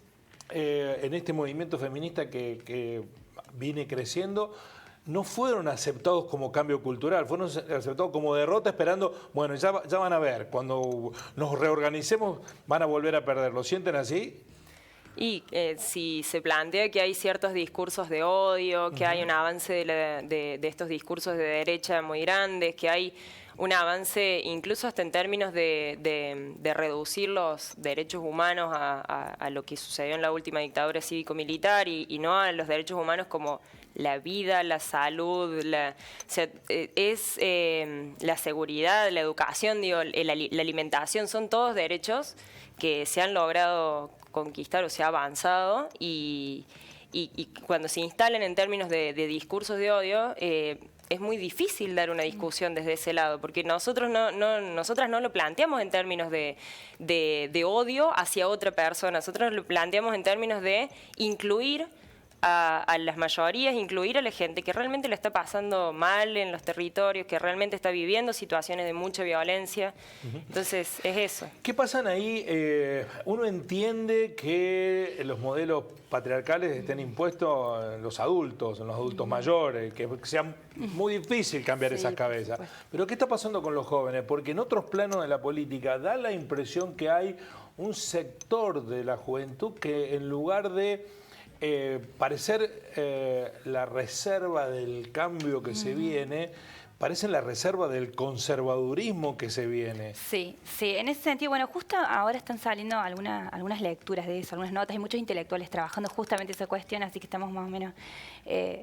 en este movimiento feminista que viene creciendo no fueron aceptados como cambio cultural, fueron aceptados como derrota, esperando, bueno, ya van a ver, cuando nos reorganicemos van a volver a perder. ¿Lo sienten así? Y si se plantea que hay ciertos discursos de odio, que hay un avance de estos discursos de derecha muy grandes, que hay un avance incluso hasta en términos de reducir los derechos humanos a lo que sucedió en la última dictadura cívico-militar y no a los derechos humanos como la vida, la salud, la seguridad, la educación, la alimentación, son todos derechos que se han logrado conquistar o se ha avanzado y cuando se instalan en términos de discursos de odio, es muy difícil dar una discusión desde ese lado, porque nosotras no lo planteamos en términos de odio hacia otra persona, nosotros lo planteamos en términos de incluir a las mayorías, incluir a la gente que realmente la está pasando mal en los territorios, que realmente está viviendo situaciones de mucha violencia. Entonces, es eso. ¿Qué pasan ahí? Uno entiende que los modelos patriarcales estén impuestos en los adultos mayores, que sea muy difícil cambiar esas cabezas. Pero ¿qué está pasando con los jóvenes? Porque en otros planos de la política da la impresión que hay un sector de la juventud que en lugar de parecer la reserva del cambio que se viene, parece la reserva del conservadurismo que se viene. Sí, en ese sentido, bueno, justo ahora están saliendo algunas lecturas de eso, algunas notas, hay muchos intelectuales trabajando justamente esa cuestión, así que estamos más o menos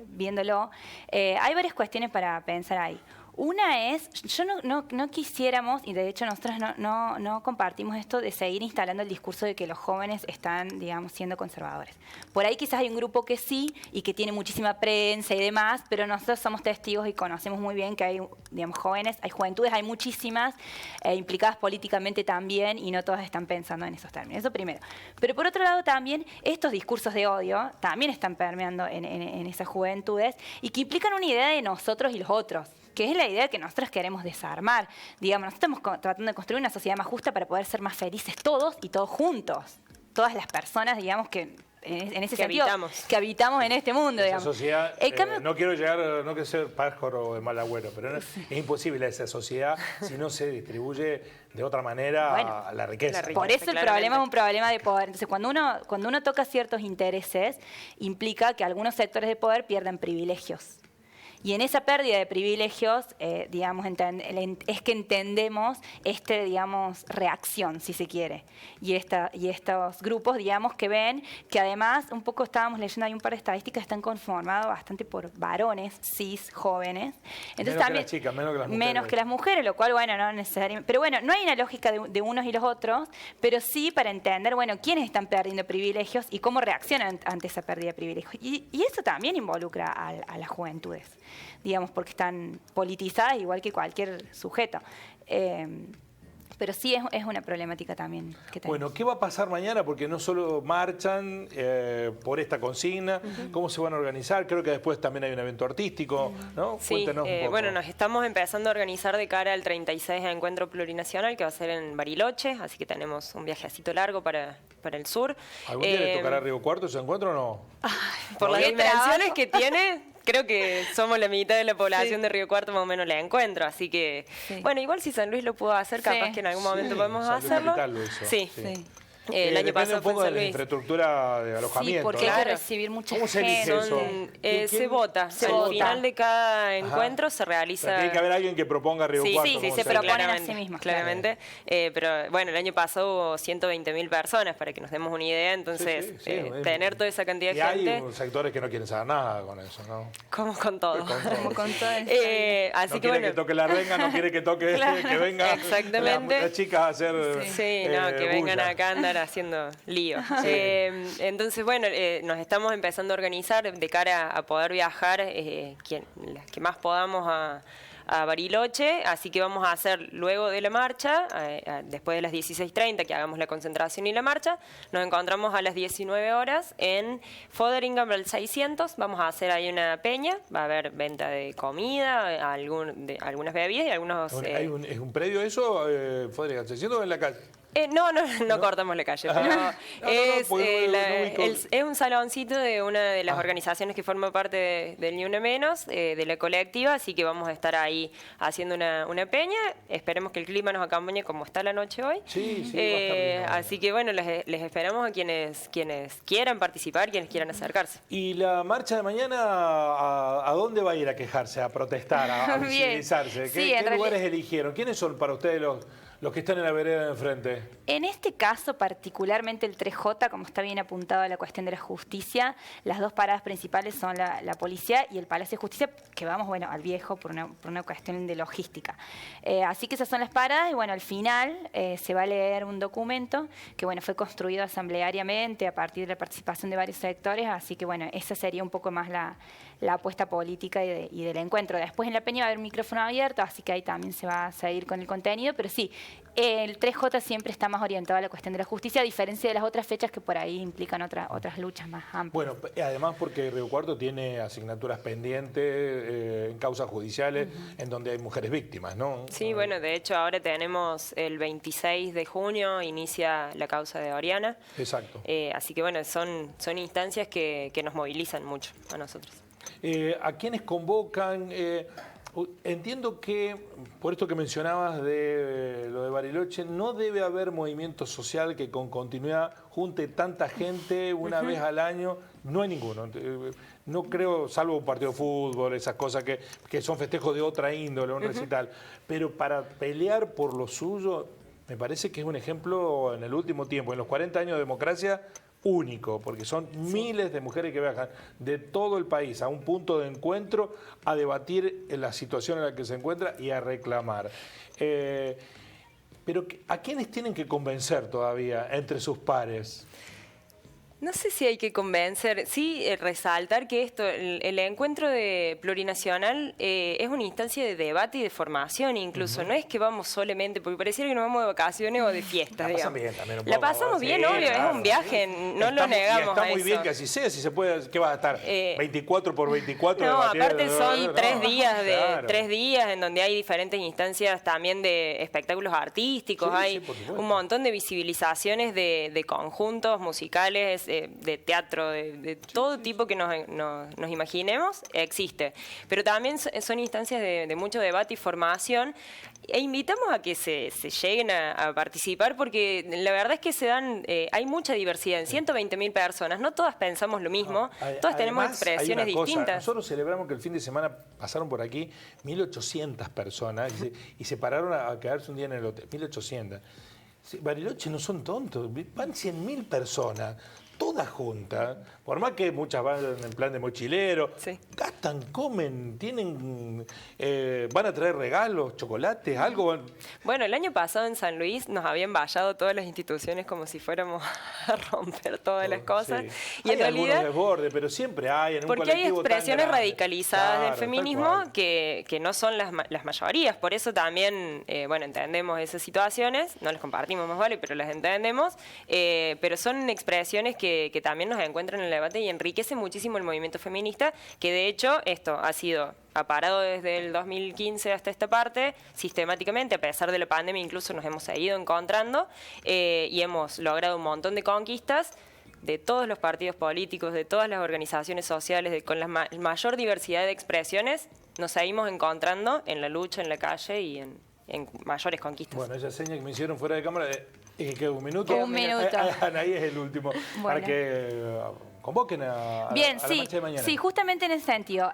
viéndolo. Hay varias cuestiones para pensar ahí. Una es, yo no quisiéramos, y de hecho nosotros no compartimos esto, de seguir instalando el discurso de que los jóvenes están, digamos, siendo conservadores. Por ahí quizás hay un grupo que sí, y que tiene muchísima prensa y demás, pero nosotros somos testigos y conocemos muy bien que hay, digamos, jóvenes, hay juventudes, hay muchísimas, implicadas políticamente también, y no todas están pensando en esos términos. Eso primero. Pero por otro lado también, estos discursos de odio también están permeando en esas juventudes, y que implican una idea de nosotros y los otros. que es la idea que nosotros queremos desarmar. Digamos, nosotros estamos tratando de construir una sociedad más justa para poder ser más felices todos y todos juntos. Todas las personas, digamos, que en ese sentido, que habitamos en este mundo, digamos. Esa sociedad, no quiero llegar, no quiero ser pájaro de mal agüero, pero es imposible esa sociedad si no se distribuye de otra manera la riqueza. Por eso el problema es un problema de poder. Entonces, cuando uno toca ciertos intereses, implica que algunos sectores de poder pierdan privilegios. Y en esa pérdida de privilegios, digamos, es que entendemos digamos, reacción, si se quiere. Y estos grupos, digamos, que ven que además, un poco estábamos leyendo, hay un par de estadísticas, están conformados bastante por varones, cis, jóvenes. Entonces, menos también, que las chicas, menos que las mujeres. Menos que las mujeres, lo cual, bueno, no necesariamente. Pero bueno, no hay una lógica de unos y los otros, pero sí para entender, bueno, quiénes están perdiendo privilegios y cómo reaccionan ante esa pérdida de privilegios. Y eso también involucra a las juventudes, digamos, porque están politizadas igual que cualquier sujeto. Pero sí es una problemática también que tenemos. Bueno, ¿qué va a pasar mañana? Porque no solo marchan por esta consigna, ¿cómo se van a organizar? Creo que después también hay un evento artístico, ¿no? Sí, Cuéntenos un poco. Bueno, nos estamos empezando a organizar de cara al 36 Encuentro Plurinacional, que va a ser en Bariloche, así que tenemos un viajecito largo para el sur. ¿Algún día le tocará Río Cuarto ese encuentro o no? Por las dimensiones que tiene, creo que somos la mitad de la población de Río Cuarto, más o menos la encuentro, así que, bueno, igual si San Luis lo pudo hacer, capaz que en algún momento podemos hacerlo. Sí. El año pasado depende un poco fue de en San la Luis. infraestructura de alojamiento. Sí, porque ¿no? hay que recibir mucha ¿Cómo se elige gente. eso? Se vota. Al final de cada encuentro se realiza... O sea, tiene que haber alguien que proponga Río Cuarto. Sí, se proponen a sí mismos. Claramente. Pero bueno, el año pasado hubo 120.000 personas, para que nos demos una idea. Entonces, tener toda esa cantidad de gente... hay sectores que no quieren saber nada con eso, ¿no? Como con todo. Como con todo eso. Así no que quiere bueno. que toque la renga, no quiere que toque que venga exactamente. las chicas a hacer que vengan bulla. acá a andar haciendo lío. Entonces, bueno, nos estamos empezando a organizar de cara a poder viajar, las que más podamos a Bariloche, así que vamos a hacer luego de la marcha, después de las 16:30 que hagamos la concentración y la marcha, nos encontramos a las 19 horas en Fotheringham al 600, vamos a hacer ahí una peña, va a haber venta de comida, algunas bebidas y algunos... ¿Es un predio eso, Fotheringham 600 o en la calle? No cortamos la calle, pero es un saloncito de una de las organizaciones que forma parte del Ni Una Menos, de la colectiva, así que vamos a estar ahí haciendo una peña. Esperemos que el clima nos acompañe como está la noche hoy. Sí, va a estar bien. Así que bueno, les esperamos a quienes quieran participar, quienes quieran acercarse. ¿Y la marcha de mañana a dónde va a ir a quejarse, a protestar, a visibilizarse? ¿Qué lugares eligieron? ¿Quiénes son para ustedes los que están en la vereda de enfrente? En este caso, particularmente el 3J, como está bien apuntado a la cuestión de la justicia, las dos paradas principales son la policía y el Palacio de Justicia, que vamos, bueno, al viejo por una cuestión de logística. Así que esas son las paradas y, bueno, al final se va a leer un documento que, bueno, fue construido asambleariamente a partir de la participación de varios sectores, así que, bueno, esa sería un poco más la apuesta política y del encuentro. Después en la peña va a haber un micrófono abierto, así que ahí también se va a seguir con el contenido, pero sí, el 3J siempre está más orientado a la cuestión de la justicia, a diferencia de las otras fechas que por ahí implican otras luchas más amplias. Bueno, además porque Río Cuarto tiene asignaturas pendientes en causas judiciales en donde hay mujeres víctimas, ¿no? Sí, bueno, de hecho ahora tenemos el 26 de junio, inicia la causa de Oriana. Exacto. Así que bueno, son instancias que nos movilizan mucho a nosotros. ¿A quiénes convocan? Entiendo que, por esto que mencionabas de lo de Bariloche, no debe haber movimiento social que con continuidad junte tanta gente una vez al año. No hay ninguno. No creo, salvo un partido de fútbol, esas cosas que son festejos de otra índole, un recital. Pero para pelear por lo suyo, me parece que es un ejemplo en el último tiempo, en los 40 años de democracia, único, porque son miles de mujeres que viajan de todo el país a un punto de encuentro a debatir la situación en la que se encuentra y a reclamar. Pero ¿a quiénes tienen que convencer todavía entre sus pares? No sé si hay que convencer, sí resaltar que el encuentro de plurinacional es una instancia de debate y de formación incluso, no es que vamos solamente, porque pareciera que nos vamos de vacaciones o de fiestas, digamos. Bien, también un la poco, pasamos sí, bien, obvio, claro, es un viaje, no lo negamos. Y está muy a bien eso. que así sea, si se puede, ¿qué va a estar? 24 por 24 No, debatiendo, aparte son 3 días claro. 3 días en donde hay diferentes instancias también de espectáculos artísticos, Sí, hay sí, por supuesto. un montón de visibilizaciones de conjuntos musicales, de teatro, de todo tipo que nos imaginemos, existe. Pero también son instancias de mucho debate y formación. E invitamos a que se lleguen a participar porque la verdad es que hay mucha diversidad en 120.000 personas. No todas pensamos lo mismo, todas tenemos Además, expresiones hay una cosa, distintas. nosotros celebramos que el fin de semana pasaron por aquí 1.800 personas y se pararon a quedarse un día en el hotel. 1.800. Sí, Bariloche no son tontos, van 100.000 personas. Todas juntas, por más que muchas van en plan de mochilero, Sí. gastan, comen, van a traer regalos, chocolates, algo. Bueno, el año pasado en San Luis nos habían vallado todas las instituciones como si fuéramos a romper todas las cosas. Sí. Y Hay en realidad, algunos desbordes, pero siempre hay en un porque hay colectivo tan expresiones grande. radicalizadas Claro, del tal feminismo cual. que no son las mayorías. Por eso también, entendemos esas situaciones, no las compartimos más vale, pero las entendemos. Pero son expresiones que también nos encuentran en el debate y enriquecen muchísimo el movimiento feminista, que de hecho esto ha sido aparado desde el 2015 hasta esta parte, sistemáticamente, a pesar de la pandemia incluso nos hemos seguido encontrando y hemos logrado un montón de conquistas de todos los partidos políticos, de todas las organizaciones sociales, con la mayor diversidad de expresiones, nos seguimos encontrando en la lucha, en la calle y en mayores conquistas. Bueno, esa seña que me hicieron fuera de cámara, que un minuto. Un minuto. Anaí es el último. Bueno. Para que convoquen a Bien, la sí, marcha de mañana. sí, justamente en ese sentido.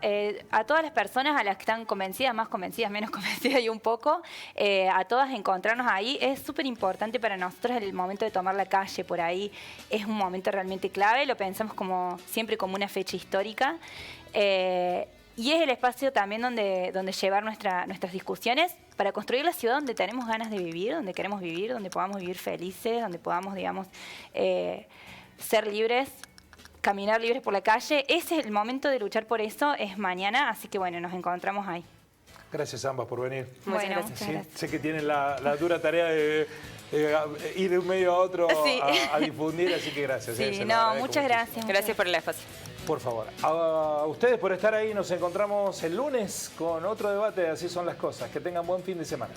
A todas las personas, a las que están convencidas, más convencidas, menos convencidas y un poco, a todas encontrarnos ahí. Es súper importante para nosotros el momento de tomar la calle por ahí. Es un momento realmente clave, lo pensamos siempre como una fecha histórica. Y es el espacio también donde llevar nuestras discusiones para construir la ciudad donde tenemos ganas de vivir, donde queremos vivir, donde podamos vivir felices, donde podamos, digamos, ser libres, caminar libres por la calle. Ese es el momento de luchar por eso, es mañana, así que bueno, nos encontramos ahí. Gracias ambas por venir. Muchas Bueno, gracias. muchas Sí, gracias. sé que tienen la dura tarea de ir de un medio a otro Sí. a difundir, así que gracias. Sí, se lo no, agradezco muchas muchísimo. gracias. Gracias por el espacio. Por favor, a ustedes por estar ahí, nos encontramos el lunes con otro debate, así son las cosas. Que tengan buen fin de semana.